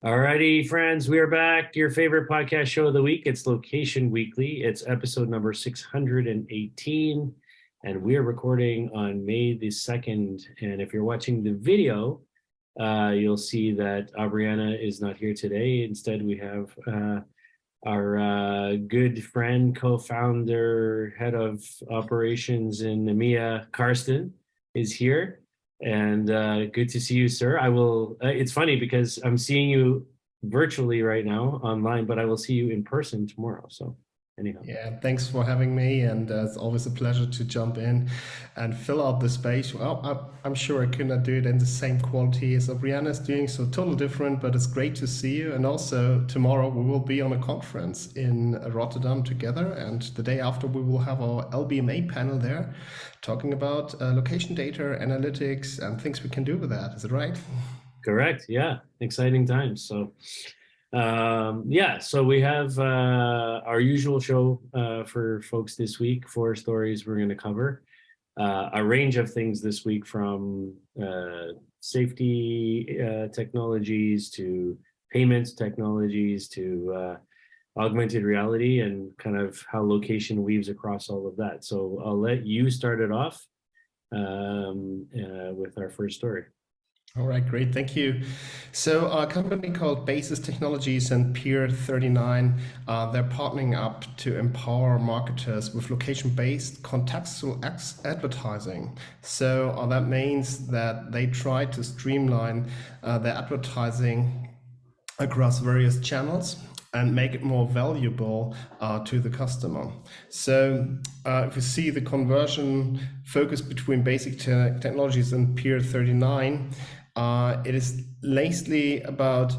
Alrighty, friends, we are back. Your favorite podcast show of the week. It's Location Weekly. It's episode number 618, and we are recording on May the 2nd. And if you're watching the video, you'll see that Aubriana is not here today. Instead, we have our good friend, co-founder, head of operations in EMEA, Karsten, is here. And good to see you, sir. I will. It's funny because I'm seeing you virtually right now online, but I will see you in person tomorrow. So, anyhow. Yeah, thanks for having me, and it's always a pleasure to jump in and fill out the space. Well, I'm sure I could not do it in the same quality as Brianna is doing, so totally different, but it's great to see you. And also, tomorrow we will be on a conference in Rotterdam together, and the day after we will have our LBMA panel there talking about location data, analytics, and things we can do with that. Is it right? Correct. Yeah. Exciting times. So, so we have our usual show for folks this week. 4 stories we're going to cover. A range of things this week, from safety technologies to payments technologies to augmented reality, and kind of how location weaves across all of that. So I'll let you start it off with our first story. All right, great, thank you. So a company called Basis Technologies and Peer 39, they're partnering up to empower marketers with location-based contextual advertising. So that means that they try to streamline their advertising across various channels and make it more valuable to the customer. So if you see the conversion focus between Basic Technologies and Peer 39, it is lastly about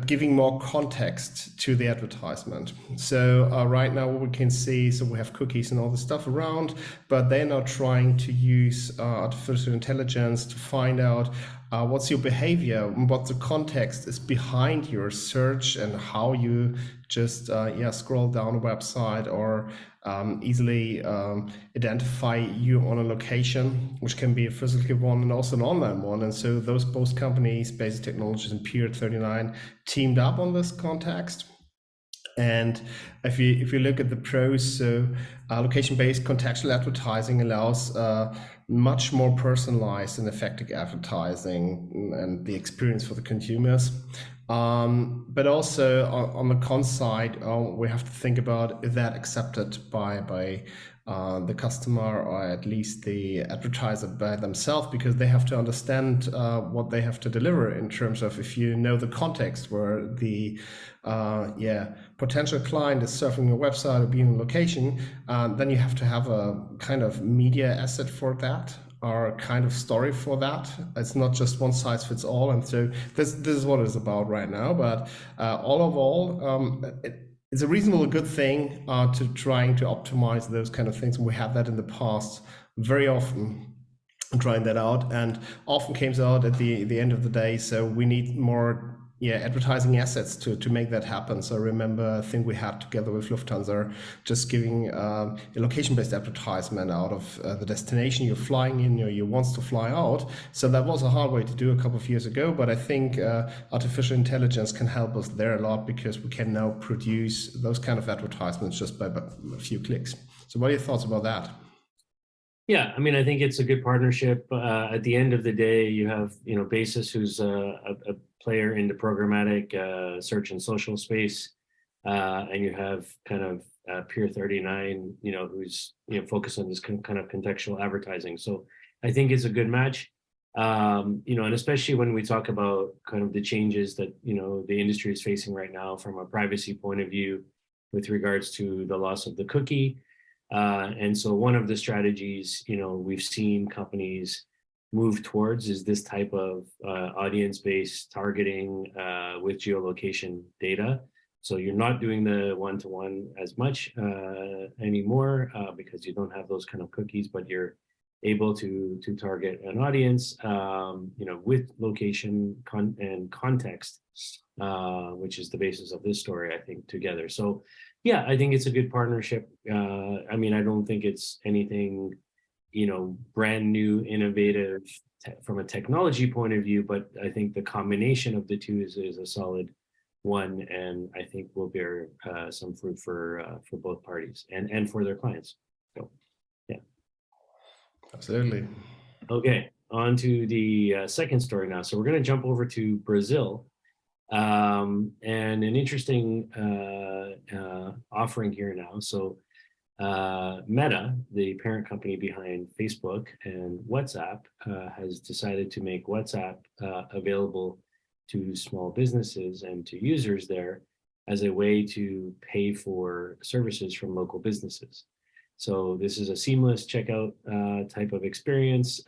giving more context to the advertisement. So right now what we can see, so we have cookies and all the stuff around, but they're now trying to use artificial intelligence to find out what's your behavior, what the context is behind your search, and how you just scroll down a website, or easily identify you on a location, which can be a physical one and also an online one. And so those both companies, Basic Technologies and Peer 39, teamed up on this context. And if you look at the pros, so location-based contextual advertising allows much more personalized and effective advertising and the experience for the consumers. But also on the con side, we have to think about, is that accepted by the customer, or at least the advertiser by themselves, because they have to understand what they have to deliver in terms of, if you know the context where the potential client is surfing your website or being in a location, then you have to have a kind of media asset for that, or a kind of story for that. It's not just one size fits all. And so this is what it's about right now. But it's a reasonable good thing to trying to optimize those kind of things. We had that in the past very often, trying that out, and often comes out at the end of the day. So we need more advertising assets to make that happen. So I remember a thing we had together with Lufthansa, just giving a location-based advertisement out of the destination you're flying in, or you want to fly out. So that was a hard way to do a couple of years ago, but I think artificial intelligence can help us there a lot, because we can now produce those kind of advertisements just by a few clicks. So what are your thoughts about that? Yeah, I mean, I think it's a good partnership. At the end of the day, you have, Basis, who's a player in the programmatic search and social space, and you have kind of Peer 39, who's focused on this kind of contextual advertising. So I think it's a good match, and especially when we talk about kind of the changes that the industry is facing right now from a privacy point of view, with regards to the loss of the cookie. And so one of the strategies, we've seen companies move towards is this type of audience-based targeting with geolocation data. So you're not doing the one-to-one as much anymore because you don't have those kind of cookies, but you're able to target an audience, with location and context, which is the basis of this story, I think, together. So yeah, I think it's a good partnership. I mean, I don't think it's anything brand new, innovative from a technology point of view, but I think the combination of the two is a solid one, and I think will bear some fruit for both parties and for their clients. So, yeah. Absolutely. Okay, on to the second story now. So we're going to jump over to Brazil, and an interesting offering here now. So Meta, the parent company behind Facebook and WhatsApp, has decided to make WhatsApp available to small businesses and to users there as a way to pay for services from local businesses. So this is a seamless checkout type of experience.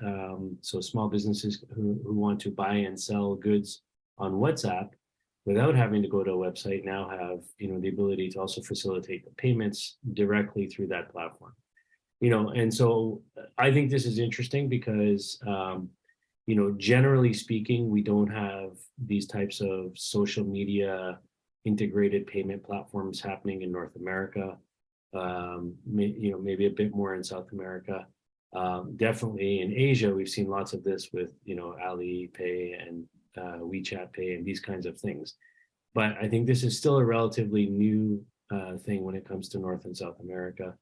So small businesses who want to buy and sell goods on WhatsApp without having to go to a website now have the ability to also facilitate the payments directly through that platform. And so I think this is interesting because generally speaking, we don't have these types of social media integrated payment platforms happening in North America. Maybe a bit more in South America. Definitely in Asia, we've seen lots of this with Alipay and WeChat Pay and these kinds of things. But I think this is still a relatively new thing when it comes to North and South America,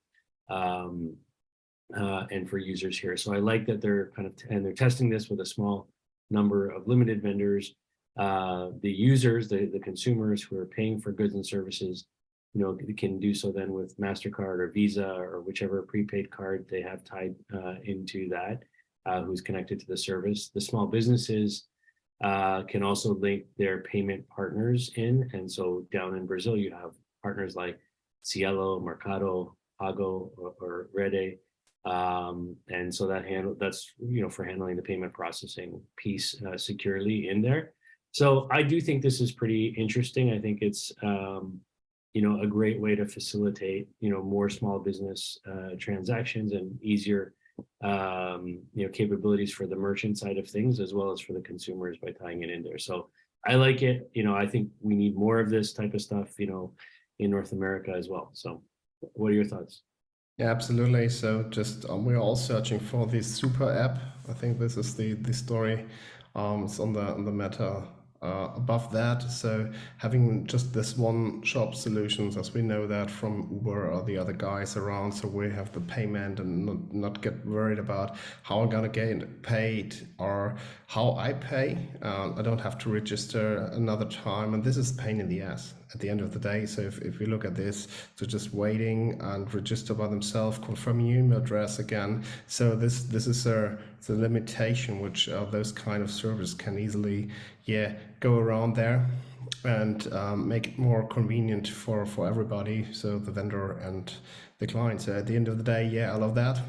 and for users here. So I like that they're they're testing this with a small number of limited vendors. The users, the consumers who are paying for goods and services, can do so then with MasterCard or Visa or whichever prepaid card they have tied into that, who's connected to the service. The small businesses can also link their payment partners in. And so down in Brazil, you have partners like Cielo, Mercado Pago, or Rede. And so that's for handling the payment processing piece securely in there. So I do think this is pretty interesting. I think it's a great way to facilitate more small business transactions and easier capabilities for the merchant side of things as well as for the consumers by tying it in there. So I like it. I think we need more of this type of stuff in North America as well. So what are your thoughts? Yeah, absolutely. So just we're all searching for this super app. I think this is the story. It's on the Meta above that. So having just this one shop solutions, as we know that from Uber or the other guys around, so we have the payment and not get worried about how I'm gonna get paid or how I pay. I don't have to register another time, and this is pain in the ass at the end of the day. So if we look at this, so just waiting and register by themselves, confirm your email address again. So this is the limitation which those kind of services can easily go around there and make it more convenient for everybody, so the vendor and the client. So at the end of the day, I love that,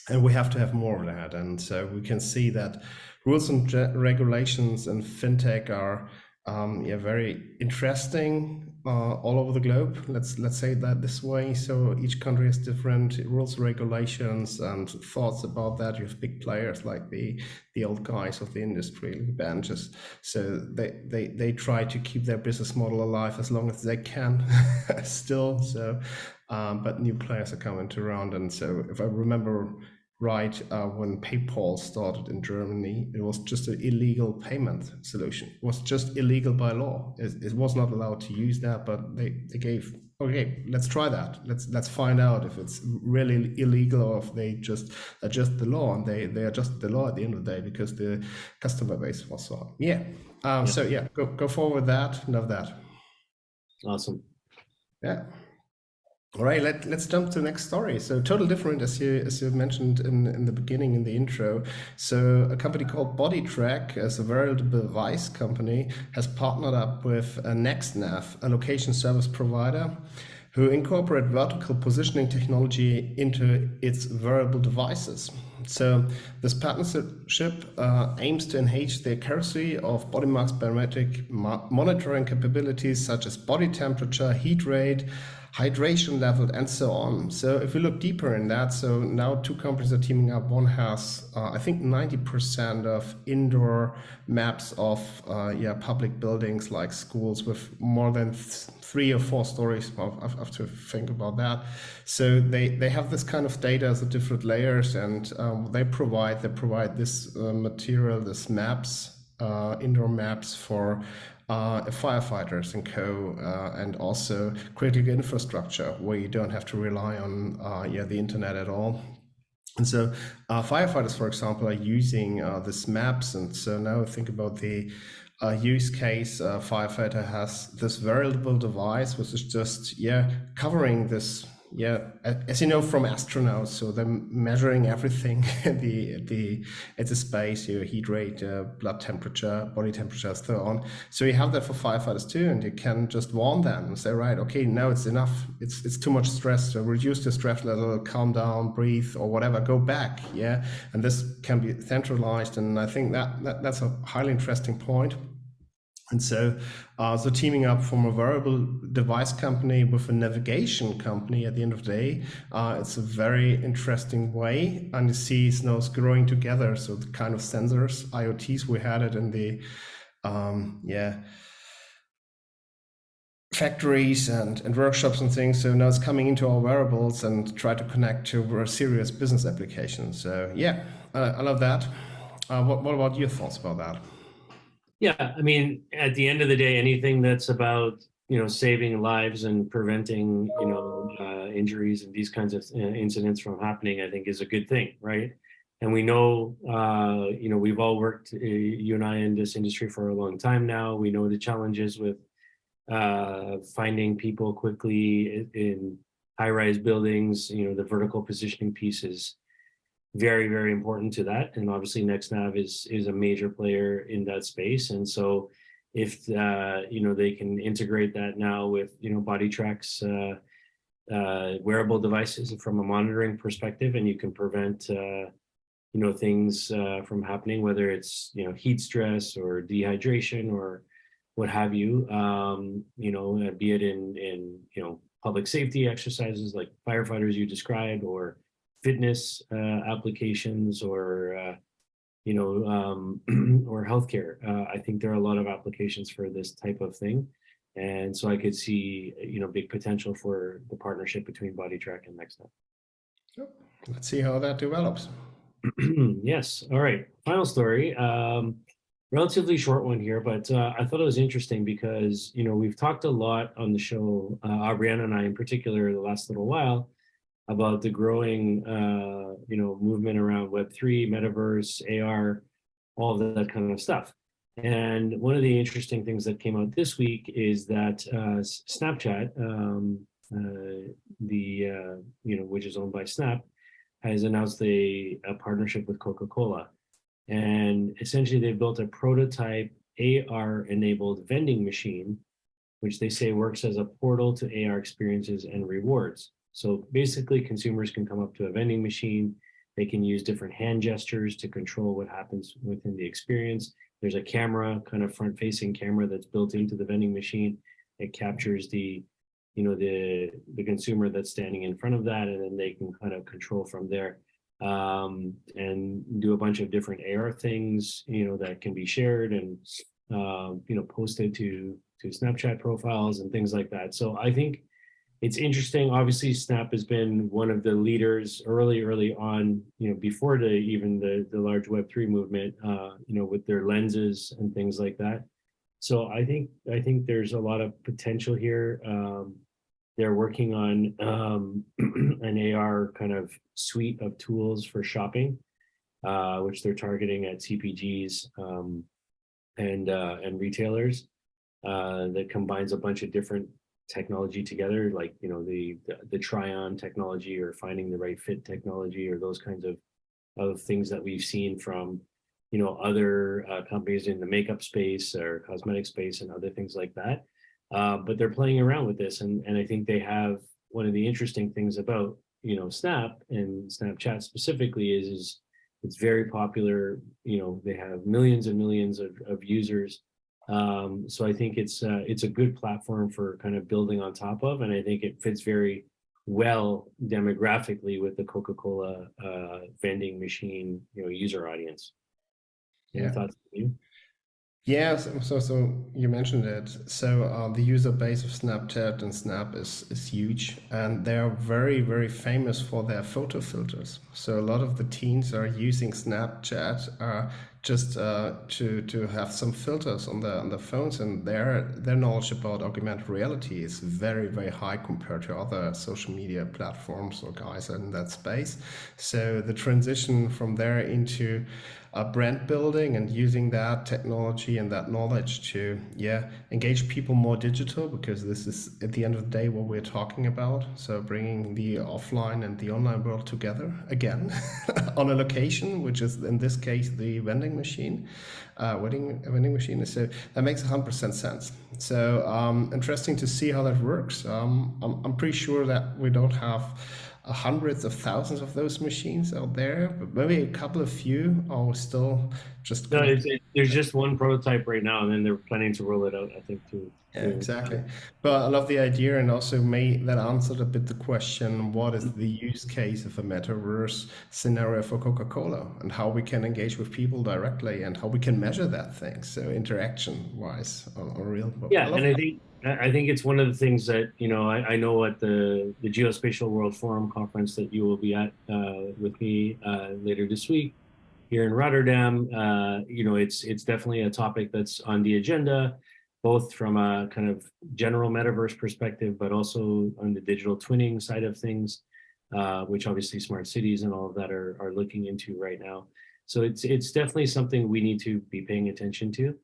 and we have to have more of that. And so we can see that rules and regulations and fintech are very interesting all over the globe. Let's say that this way. So each country has different rules, regulations, and thoughts about that. You have big players like the old guys of the industry, the benches. So they try to keep their business model alive as long as they can still. So but new players are coming around. And so if I remember right, when PayPal started in Germany, it was just an illegal payment solution. It was just illegal by law. It was not allowed to use that, but they gave, okay, let's try that. Let's find out if it's really illegal or if they just adjust the law. And they adjusted the law at the end of the day because the customer base was so high. So go forward with that. Love that. Awesome. Yeah. All right, let's jump to the next story. So total different, as you mentioned in the beginning, in the intro. So a company called Bodytrack, as a wearable device company, has partnered up with NextNav, a location service provider, who incorporate vertical positioning technology into its wearable devices. So this partnership aims to enhance the accuracy of BodyMark's biometric monitoring capabilities such as body temperature, heat rate, hydration level, and so on. So if we look deeper in that, so now two companies are teaming up. One has, I think, 90% of indoor maps of public buildings like schools with more than 3 or 4 stories. Well, I have to think about that. So they have this kind of data as a different layers, and they provide this material, this maps, indoor maps for firefighters and co, and also critical infrastructure where you don't have to rely on the internet at all. And so firefighters, for example, are using this maps. And so now think about the use case. Firefighter has this wearable device, which is just covering this. As you know from astronauts, so they're measuring everything at the space, your heat rate, blood temperature, body temperature, so on. So you have that for firefighters too, and you can just warn them and say, right, okay, now it's enough. It's too much stress. So reduce the stress level, calm down, breathe, or whatever. Go back, And this can be centralized, and I think that's a highly interesting point. And so, teaming up from a wearable device company with a navigation company at the end of the day, it's a very interesting way. And you see it's now growing together. So the kind of sensors, IoTs, we had it in the, factories and workshops and things. So now it's coming into our wearables and try to connect to a serious business applications. So I love that. What about your thoughts about that? Yeah, I mean, at the end of the day, anything that's about, saving lives and preventing, injuries and these kinds of incidents from happening, I think is a good thing, right? And we know, we've all worked, you and I, in this industry for a long time now. We know the challenges with finding people quickly in high-rise buildings. The vertical positioning piece is very, very important to that. And obviously NextNav is a major player in that space. And so if, they can integrate that now with, Bodytrak's wearable devices from a monitoring perspective, and you can prevent, things from happening, whether it's, heat stress or dehydration or what have you, be it in public safety exercises like firefighters you described, or fitness applications, or or healthcare. I think there are a lot of applications for this type of thing, and so I could see big potential for the partnership between Bodytrak and NextNav. Let's see how that develops. Yes. All right. Final story. Relatively short one here, but I thought it was interesting because we've talked a lot on the show, Brianna and I in particular, the last little while, about the growing, movement around Web3, metaverse, AR, all of that kind of stuff. And one of the interesting things that came out this week is that Snapchat, which is owned by Snap, has announced a partnership with Coca-Cola. And essentially they've built a prototype AR-enabled vending machine, which they say works as a portal to AR experiences and rewards. So basically consumers can come up to a vending machine, they can use different hand gestures to control what happens within the experience. There's a camera, kind of front-facing camera, that's built into the vending machine. It captures the consumer that's standing in front of that, and then they can kind of control from there, and do a bunch of different AR things, that can be shared and, posted to Snapchat profiles and things like that. So I think it's interesting. Obviously, Snap has been one of the leaders early on, before even the large Web3 movement, with their lenses and things like that. So I think there's a lot of potential here. They're working on an AR kind of suite of tools for shopping, which they're targeting at CPGs and retailers, that combines a bunch of different technology together, like the try-on technology, or finding the right fit technology, or those kinds of things that we've seen from other companies in the makeup space or cosmetic space and other things like that. But they're playing around with this, and I think they have, one of the interesting things about Snap and Snapchat specifically is It's very popular. They have millions and millions of users. So I think it's a good platform for kind of building on top of, and I think it fits very well demographically with the Coca-Cola vending machine, user audience. Any thoughts from you? Yeah, so you mentioned it. So the user base of Snapchat and Snap is huge, and they are very, very famous for their photo filters. So a lot of the teens are using Snapchat just to have some filters on the phones, and their knowledge about augmented reality is very, very high compared to other social media platforms or guys in that space. So the transition from there into brand building and using that technology and that knowledge to engage people more digital, because this is at the end of the day what we're talking about. So bringing the offline and the online world together again on a location, which is in this case the vending machine, vending machine. So that makes 100% sense. So interesting to see how that works. I'm pretty sure that we don't have hundreds of thousands of those machines out there, but maybe a couple of few are still just No, connected. there's just one prototype right now, and then they're planning to roll it out, I think, Yeah, exactly. But I love the idea, and also may that answered a bit the question, what is the use case of a metaverse scenario for Coca-Cola, and how we can engage with people directly, and how we can measure that thing. So interaction wise on real. Yeah, and I think it's one of the things that I know at the Geospatial World Forum conference that you will be at with me later this week here in Rotterdam. It's definitely a topic that's on the agenda, both from a kind of general metaverse perspective, but also on the digital twinning side of things, which obviously smart cities and all of that are looking into right now. So it's definitely something we need to be paying attention to.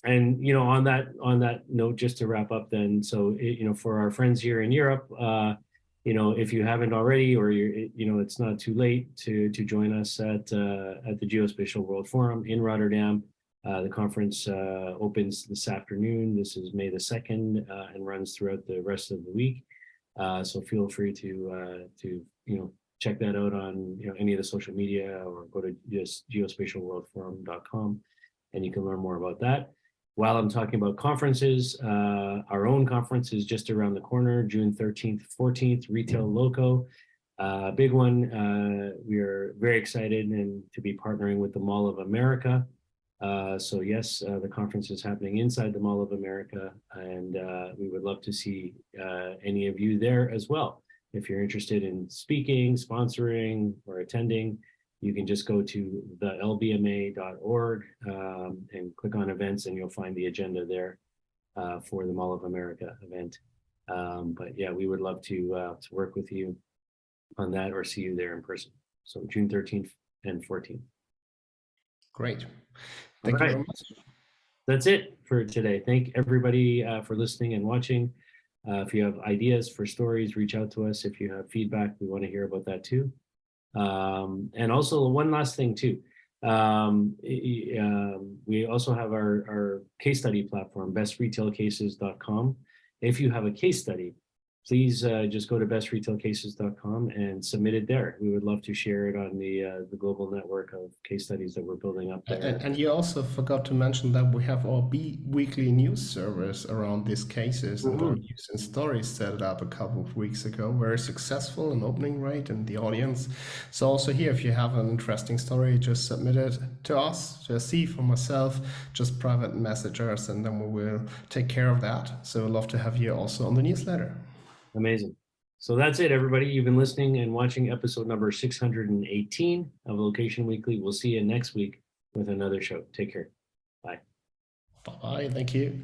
And on that note, just to wrap up, then, so for our friends here in Europe, if you haven't already, or it's not too late to join us at the Geospatial World Forum in Rotterdam. The conference opens this afternoon. This is May the 2nd and runs throughout the rest of the week. So feel free to check that out on any of the social media, or go to just geospatialworldforum.com, and you can learn more about that. While I'm talking about conferences, our own conference is just around the corner, June 13th, 14th, Retail Loco. Big one. We are very excited and to be partnering with the Mall of America. So yes, the conference is happening inside the Mall of America, and we would love to see any of you there as well. If you're interested in speaking, sponsoring, or attending, you can just go to thelbma.org and click on events, and you'll find the agenda there for the Mall of America event. But yeah, we would love to work with you on that, or see you there in person. So June 13th and 14th. Great. Thank you very much. That's it for today. Thank everybody for listening and watching. If you have ideas for stories, reach out to us. If you have feedback, we want to hear about that too. And also one last thing too. We also have our case study platform, bestretailcases.com. If you have a case study, please just go to bestretailcases.com and submit it there. We would love to share it on the global network of case studies that we're building up there. And you also forgot to mention that we have our weekly news service around these cases, and our news and stories set it up a couple of weeks ago. Very successful in opening rate and the audience. So also here, if you have an interesting story, just submit it to us, to Steve or myself, just private message us, and then we will take care of that. So I'd love to have you also on the newsletter. Amazing. So that's it, everybody. You've been listening and watching episode number 618 of Location Weekly. We'll see you next week with another show. Take care. Bye. Bye-bye. Thank you.